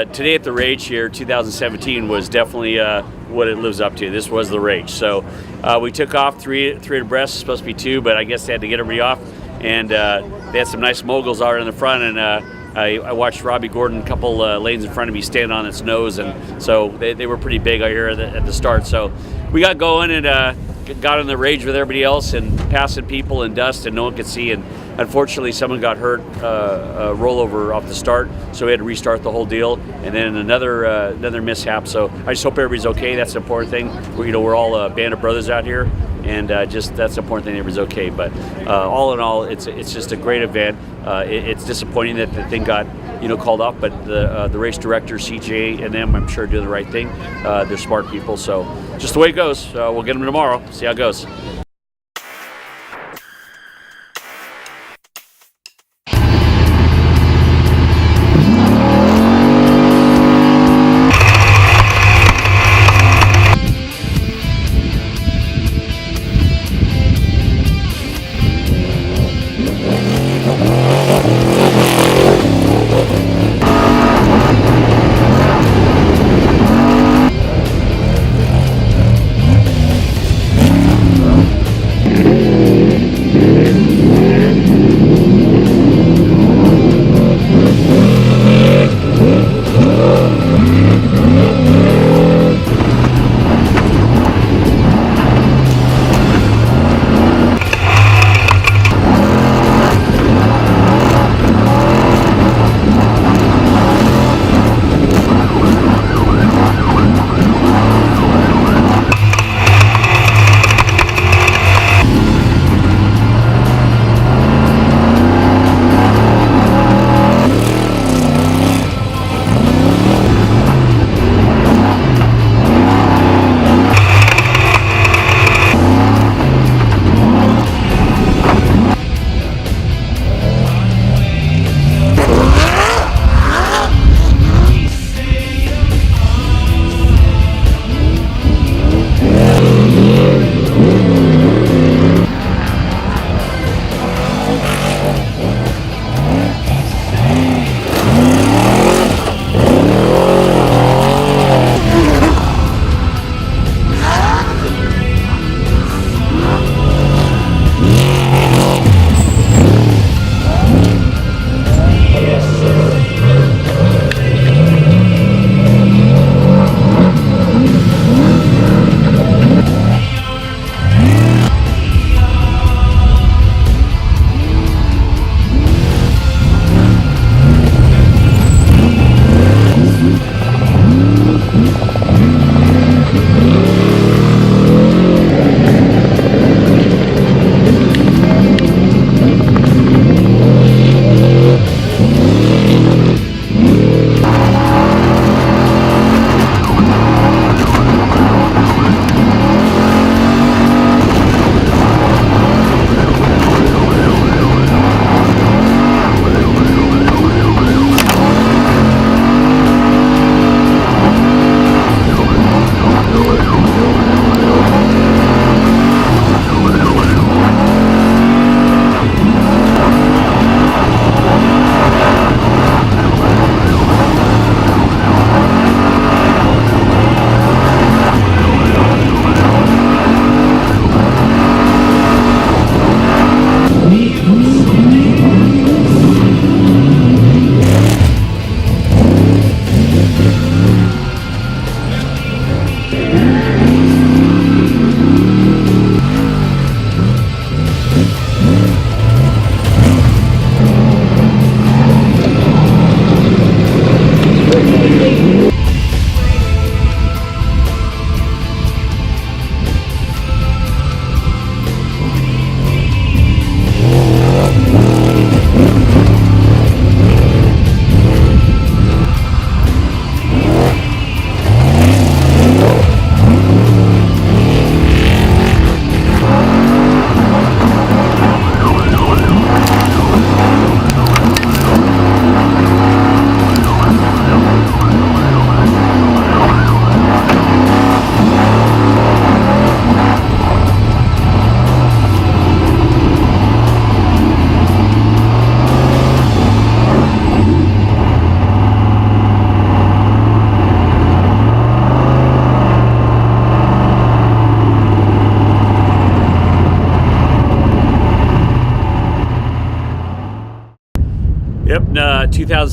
today at the Rage here, 2017, was definitely what it lives up to. This was the Rage. So we took off three abreast, supposed to be two, but I guess they had to get everybody off. And they had some nice moguls out in the front, and I watched Robbie Gordon a couple lanes in front of me stand on its nose, and so they were pretty big out here at the start. So we got going and got in the Rage with everybody else and passing people and dust, and no one could see. And unfortunately, someone got hurt, rollover off the start, so we had to restart the whole deal. And then another mishap. So I just hope everybody's okay. That's the important thing. We're all a band of brothers out here, and just that's the important thing. Everybody's okay. But all in all, it's just a great event. It's disappointing that the thing got called off, but the race director, CJ, and them, I'm sure, do the right thing. They're smart people, so just the way it goes. We'll get them tomorrow. See how it goes.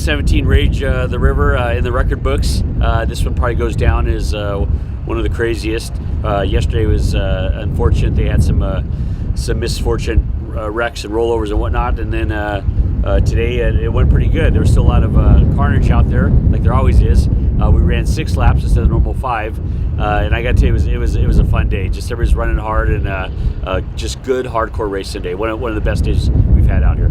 2017 Rage the River in the record books. This one probably goes down as one of the craziest. Yesterday was unfortunate. They had some misfortune, wrecks and rollovers and whatnot, and then today it went pretty good. There was still a lot of carnage out there, like there always is. We ran 6 laps instead of normal 5, and I got to tell you, it was a fun day. Just everybody's running hard and just good hardcore racing day. One of the best days we've had out here.